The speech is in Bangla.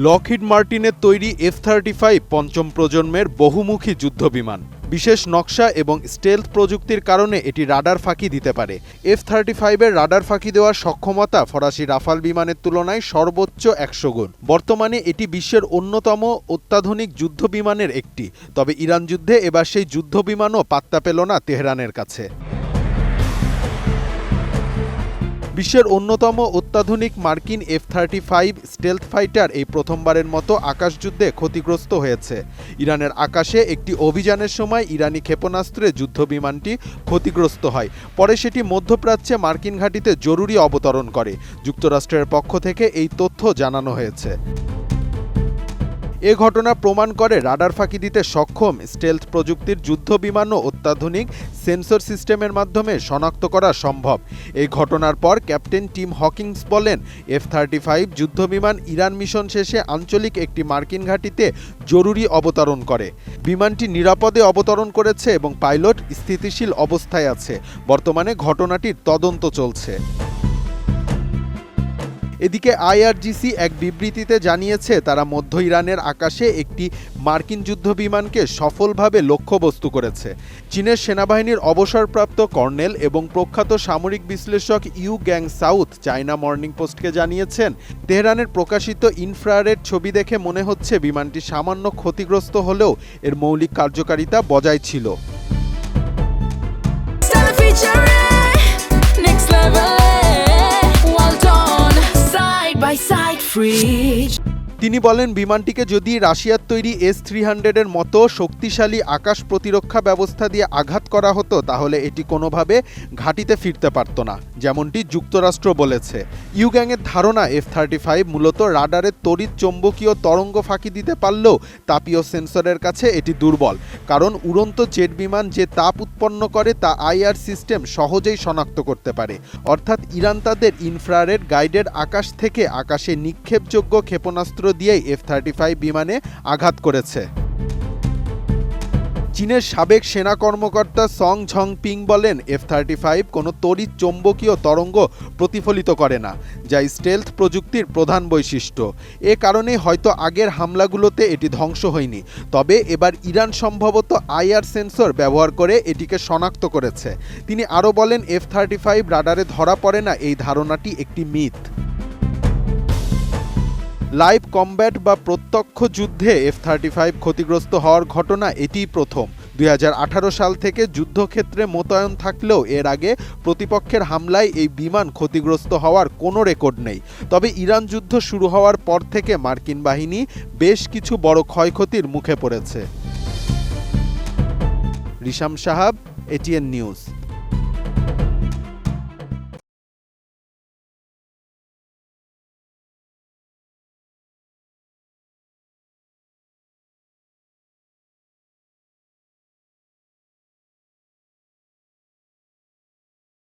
লকহিড মার্টিনের তৈরি F-35 পঞ্চম প্রজন্মের বহুমুখী যুদ্ধবিমান। বিশেষ নকশা এবং স্টেলথ প্রযুক্তির কারণে এটি রাডার ফাঁকি দিতে পারে। F-35 এর রাডার ফাঁকি দেওয়ার সক্ষমতা ফরাসি রাফাল বিমানের তুলনায় সর্বোচ্চ 100 গুণ। বর্তমানে এটি বিশ্বের অন্যতম অত্যাধুনিক যুদ্ধবিমানের একটি। তবে ইরান যুদ্ধে এবার সেই যুদ্ধবিমানও পাত্তা পেল না তেহরানের কাছে। বিশ্বের অন্যতম অত্যাধুনিক মার্কিন F-35 স্টেলথ ফাইটার এই প্রথমবারের মতো আকাশযুদ্ধে ক্ষতিগ্রস্ত হয়েছে। ইরানের আকাশে একটি অভিযানের সময় ইরানি ক্ষেপণাস্ত্রে যুদ্ধবিমানটি ক্ষতিগ্রস্ত হয়। পরে সেটি মধ্যপ্রাচ্যে মার্কিন ঘাঁটিতে জরুরি অবতরণ করে। যুক্তরাষ্ট্রের পক্ষ থেকে এই তথ্য জানানো হয়েছে। এ ঘটনা প্রমাণ করে রাডার ফাঁকি দিতে সক্ষম স্টেলথ প্রযুক্তির যুদ্ধবিমানও অত্যাধুনিক সেন্সর সিস্টেমের মাধ্যমে শনাক্ত করা সম্ভব। এই ঘটনার পর ক্যাপ্টেন টিম হকিংস বলেন, F-35 যুদ্ধবিমান ইরান মিশন শেষে আঞ্চলিক একটি মার্কিন ঘাঁটিতে জরুরি অবতরণ করে। বিমানটি নিরাপদে অবতরণ করেছে এবং পাইলট স্থিতিশীল অবস্থায় আছে। বর্তমানে ঘটনাটির তদন্ত চলছে। এদিকে IRGC এক বিবৃতিতে জানিয়েছে তারা মধ্য ইরানের আকাশে একটি মার্কিন যুদ্ধবিমানকে সফলভাবে লক্ষ্যবস্তু করেছে। চীনের সেনাবাহিনীর অবসরপ্রাপ্ত কর্নেল এবং প্রখ্যাত সামরিক বিশ্লেষক Yu Gang South China Morning পোস্টকে জানিয়েছেন, তেহরানের প্রকাশিত ইনফ্রারেড ছবি দেখে মনে হচ্ছে বিমানটি সামান্য ক্ষতিগ্রস্ত হলেও এর মৌলিক কার্যকারিতা বজায় ছিল। তিনি বলেন, বিমানটিকে যদি রাশিয়ার তৈরি S-300 এর মতো শক্তিশালী আকাশ প্রতিরক্ষা ব্যবস্থা দিয়ে আঘাত করা হতো তাহলে এটি কোনোভাবে ঘাঁটিতে ফিরতে পারত না, যেমনটি যুক্তরাষ্ট্র বলেছে। ইউগ্যাংয়ের ধারণা F-35 মূলত রাডারের তড়িৎ চৌম্বকীয় তরঙ্গ ফাঁকি দিতে পারলেও তাপীয় সেন্সরের কাছে এটি দুর্বল, কারণ উড়ন্ত জেট বিমান যে তাপ উৎপন্ন করে তা IR সিস্টেম সহজেই শনাক্ত করতে পারে। অর্থাৎ ইরান তাদের ইনফ্রারেড গাইডেড আকাশ থেকে আকাশে নিক্ষেপযোগ্য ক্ষেপণাস্ত্র দিয়েই F-35 বিমানে আঘাত করেছে। চীনের সাবেক সেনা কর্মকর্তা সং ঝংপিং বলেন, F-35 কোনো তড়িৎ চৌম্বকীয় তরঙ্গ প্রতিফলিত করে না, যা স্টেলথ প্রযুক্তির প্রধান বৈশিষ্ট্য। এ কারণে হয়তো আগের হামলাগুলোতে এটি ধ্বংস হয়নি, তবে এবার ইরান সম্ভবত IR সেন্সর ব্যবহার করে এটিকে শনাক্ত করেছে। তিনি আরও বলেন, F-35 রাডারে ধরা পড়ে না এই ধারণাটি একটি মিথ। লাইভ কমব্যাট বা প্রত্যক্ষ যুদ্ধে F-35 ক্ষতিগ্রস্ত হওয়ার ঘটনা এটিই প্রথম। 2018 সাল থেকে যুদ্ধক্ষেত্রে মোতায়েন থাকলেও এর আগে প্রতিপক্ষের হামলায় এই বিমান ক্ষতিগ্রস্ত হওয়ার কোনো রেকর্ড নেই। তবে ইরান যুদ্ধ শুরু হওয়ার পর থেকে মার্কিন বাহিনী বেশ কিছু বড় ক্ষয়ক্ষতির মুখে পড়েছে। রিশাম সাহাব, ATN নিউজ।